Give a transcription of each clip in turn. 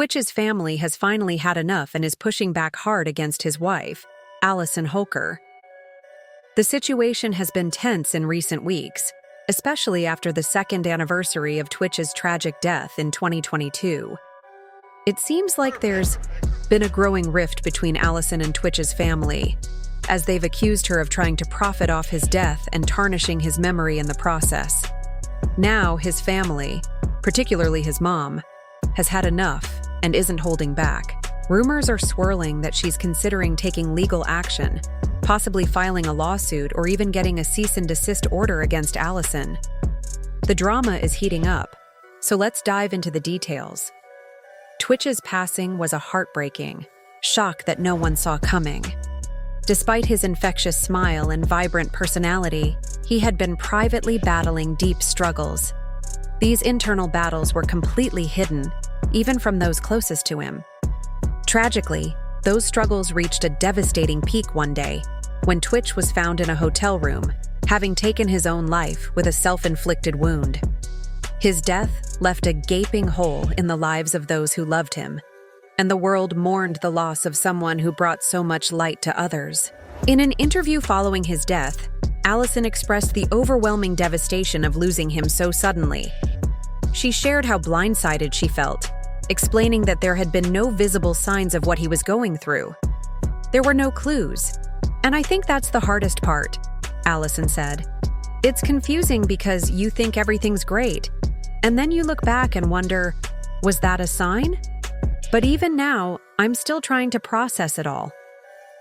tWitch's family has finally had enough and is pushing back hard against his wife, Allison Holker. The situation has been tense in recent weeks, especially after the second anniversary of tWitch's tragic death in 2022. It seems like there's been a growing rift between Allison and tWitch's family, as they've accused her of trying to profit off his death and tarnishing his memory in the process. Now, his family, particularly his mom, has had enough and isn't holding back. Rumors are swirling that she's considering taking legal action, possibly filing a lawsuit or even getting a cease and desist order against Allison. The drama is heating up, so let's dive into the details. tWitch's passing was a heartbreaking shock that no one saw coming. Despite his infectious smile and vibrant personality, he had been privately battling deep struggles. These internal battles were completely hidden, even from those closest to him. Tragically, those struggles reached a devastating peak one day, when tWitch was found in a hotel room, having taken his own life with a self-inflicted wound. His death left a gaping hole in the lives of those who loved him, and the world mourned the loss of someone who brought so much light to others. In an interview following his death, Allison expressed the overwhelming devastation of losing him so suddenly. She shared how blindsided she felt, explaining that there had been no visible signs of what he was going through. There were no clues, and I think that's the hardest part, Allison said. It's confusing because you think everything's great, and then you look back and wonder, was that a sign? But even now, I'm still trying to process it all.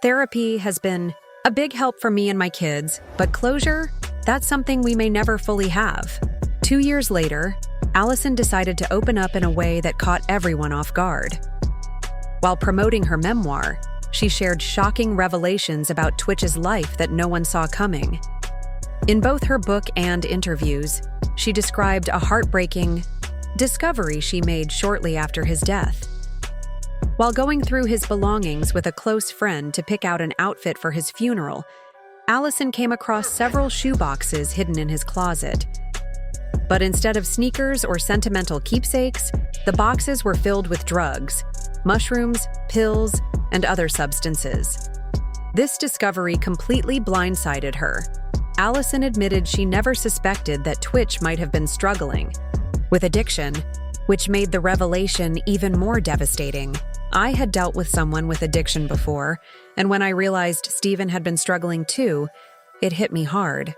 Therapy has been a big help for me and my kids, but closure, that's something we may never fully have. 2 years later, Allison decided to open up in a way that caught everyone off guard. While promoting her memoir, she shared shocking revelations about tWitch's life that no one saw coming. In both her book and interviews, she described a heartbreaking discovery she made shortly after his death. While going through his belongings with a close friend to pick out an outfit for his funeral, Allison came across several shoeboxes hidden in his closet. But instead of sneakers or sentimental keepsakes, the boxes were filled with drugs, mushrooms, pills, and other substances. This discovery completely blindsided her. Allison admitted she never suspected that tWitch might have been struggling with addiction, which made the revelation even more devastating. I had dealt with someone with addiction before, and when I realized Stephen had been struggling too, it hit me hard.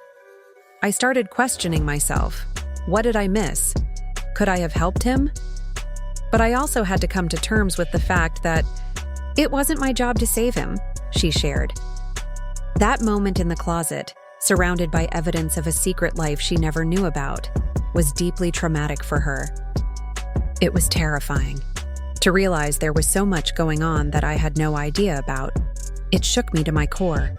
I started questioning myself. What did I miss? Could I have helped him? But I also had to come to terms with the fact that it wasn't my job to save him, she shared. That moment in the closet, surrounded by evidence of a secret life she never knew about, was deeply traumatic for her. It was terrifying to realize there was so much going on that I had no idea about. It shook me to my core.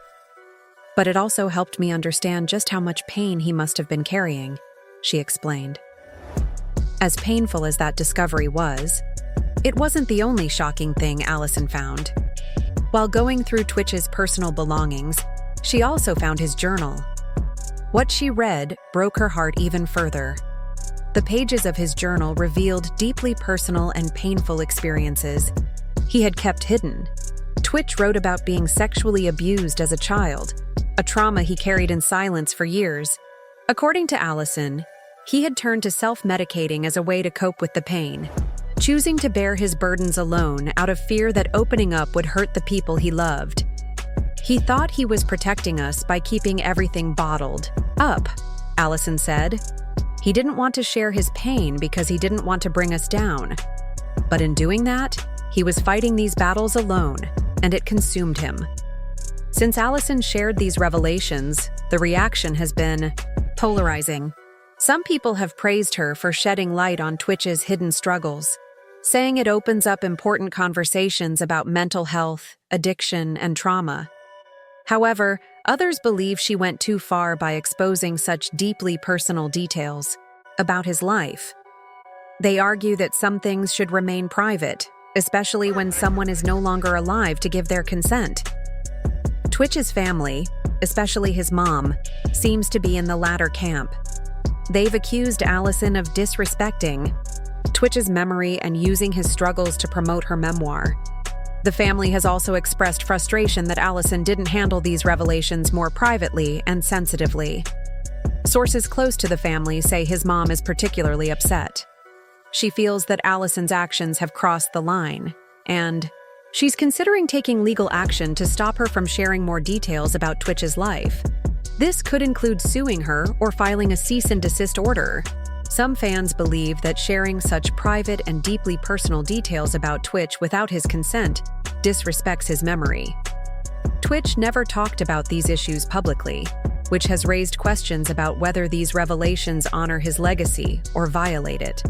But it also helped me understand just how much pain he must have been carrying, she explained. As painful as that discovery was, it wasn't the only shocking thing Allison found. While going through tWitch's personal belongings, she also found his journal. What she read broke her heart even further. The pages of his journal revealed deeply personal and painful experiences he had kept hidden. tWitch wrote about being sexually abused as a child, a trauma he carried in silence for years. According to Allison, he had turned to self-medicating as a way to cope with the pain, choosing to bear his burdens alone out of fear that opening up would hurt the people he loved. He thought he was protecting us by keeping everything bottled up, Allison said. He didn't want to share his pain because he didn't want to bring us down. But in doing that, he was fighting these battles alone, and it consumed him. Since Allison shared these revelations, the reaction has been polarizing. Some people have praised her for shedding light on tWitch's hidden struggles, saying it opens up important conversations about mental health, addiction, and trauma. However, others believe she went too far by exposing such deeply personal details about his life. They argue that some things should remain private, especially when someone is no longer alive to give their consent. tWitch's family, especially his mom, seems to be in the latter camp. They've accused Allison of disrespecting Twitch's memory and using his struggles to promote her memoir. The family has also expressed frustration that Allison didn't handle these revelations more privately and sensitively. Sources close to the family say his mom is particularly upset. She feels that Allison's actions have crossed the line, and she's considering taking legal action to stop her from sharing more details about Twitch's life. This could include suing her or filing a cease and desist order. Some fans believe that sharing such private and deeply personal details about Twitch without his consent disrespects his memory. Twitch never talked about these issues publicly, which has raised questions about whether these revelations honor his legacy or violate it.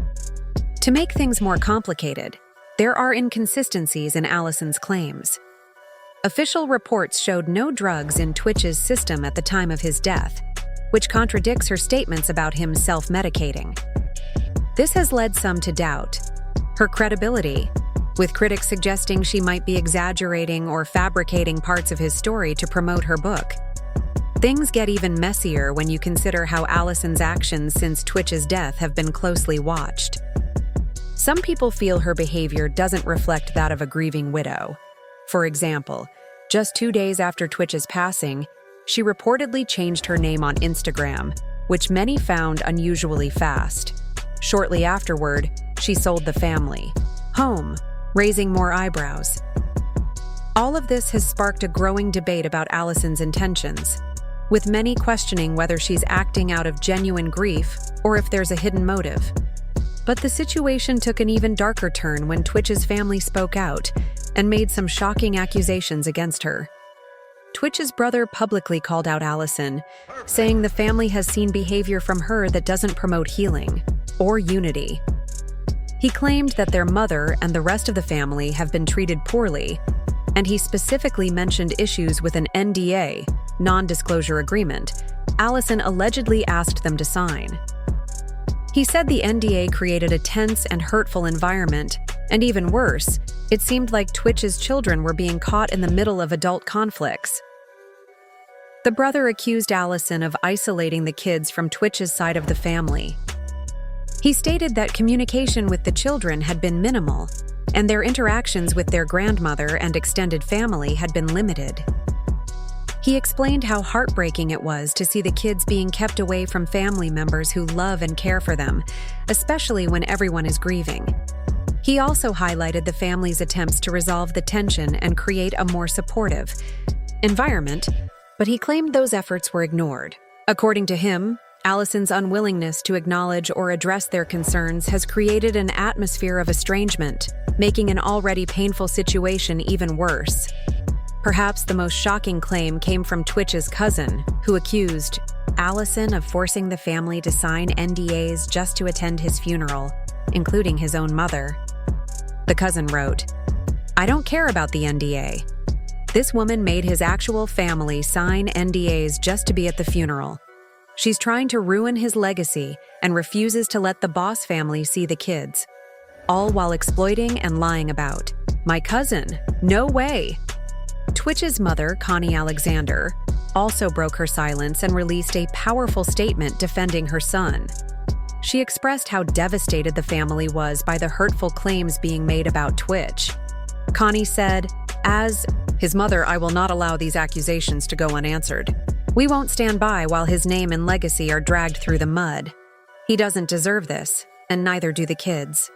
To make things more complicated, there are inconsistencies in Allison's claims. Official reports showed no drugs in Twitch's system at the time of his death, which contradicts her statements about him self-medicating. This has led some to doubt her credibility, with critics suggesting she might be exaggerating or fabricating parts of his story to promote her book. Things get even messier when you consider how Allison's actions since Twitch's death have been closely watched. Some people feel her behavior doesn't reflect that of a grieving widow. For example, just 2 days after Twitch's passing, she reportedly changed her name on Instagram, which many found unusually fast. Shortly afterward, she sold the family home, raising more eyebrows. All of this has sparked a growing debate about Allison's intentions, with many questioning whether she's acting out of genuine grief or if there's a hidden motive. But the situation took an even darker turn when Twitch's family spoke out and made some shocking accusations against her. Twitch's brother publicly called out Allison, saying the family has seen behavior from her that doesn't promote healing or unity. He claimed that their mother and the rest of the family have been treated poorly, and he specifically mentioned issues with an NDA, non-disclosure agreement, Allison allegedly asked them to sign. He said the NDA created a tense and hurtful environment, and even worse, it seemed like Twitch's children were being caught in the middle of adult conflicts. The brother accused Allison of isolating the kids from Twitch's side of the family. He stated that communication with the children had been minimal, and their interactions with their grandmother and extended family had been limited. He explained how heartbreaking it was to see the kids being kept away from family members who love and care for them, especially when everyone is grieving. He also highlighted the family's attempts to resolve the tension and create a more supportive environment, but he claimed those efforts were ignored. According to him, Allison's unwillingness to acknowledge or address their concerns has created an atmosphere of estrangement, making an already painful situation even worse. Perhaps the most shocking claim came from Twitch's cousin, who accused Allison of forcing the family to sign NDAs just to attend his funeral, including his own mother. The cousin wrote, "I don't care about the NDA. This woman made his actual family sign NDAs just to be at the funeral. She's trying to ruin his legacy and refuses to let the Boss family see the kids, all while exploiting and lying about. My cousin, no way." Twitch's mother, Connie Alexander, also broke her silence and released a powerful statement defending her son. She expressed how devastated the family was by the hurtful claims being made about Twitch. Connie said, "As his mother, I will not allow these accusations to go unanswered. We won't stand by while his name and legacy are dragged through the mud. He doesn't deserve this, and neither do the kids."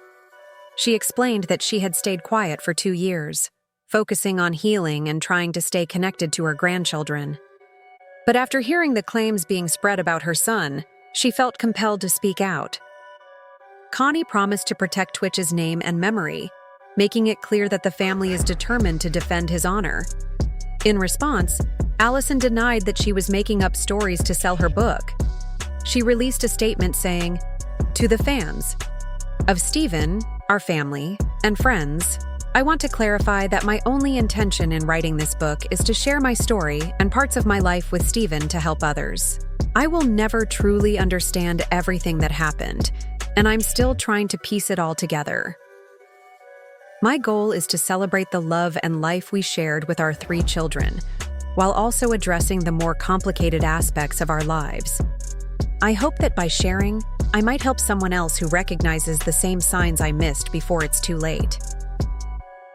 She explained that she had stayed quiet for 2 years, focusing on healing and trying to stay connected to her grandchildren. But after hearing the claims being spread about her son, she felt compelled to speak out. Connie promised to protect Twitch's name and memory, making it clear that the family is determined to defend his honor. In response, Allison denied that she was making up stories to sell her book. She released a statement saying, "To the fans of Stephen, our family, and friends, I want to clarify that my only intention in writing this book is to share my story and parts of my life with Stephen to help others. I will never truly understand everything that happened, and I'm still trying to piece it all together. My goal is to celebrate the love and life we shared with our 3 children, while also addressing the more complicated aspects of our lives. I hope that by sharing, I might help someone else who recognizes the same signs I missed before it's too late."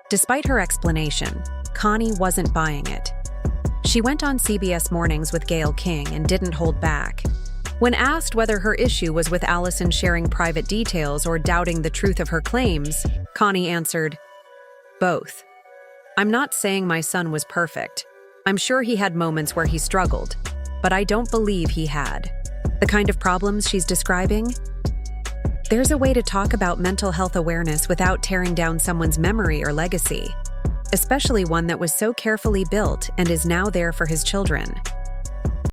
Despite her explanation, Connie wasn't buying it. She went on CBS Mornings with Gayle King and didn't hold back. When asked whether her issue was with Allison sharing private details or doubting the truth of her claims, Connie answered, "Both. I'm not saying my son was perfect. I'm sure he had moments where he struggled, but I don't believe he had. The kind of problems she's describing? There's a way to talk about mental health awareness without tearing down someone's memory or legacy, especially one that was so carefully built and is now there for his children."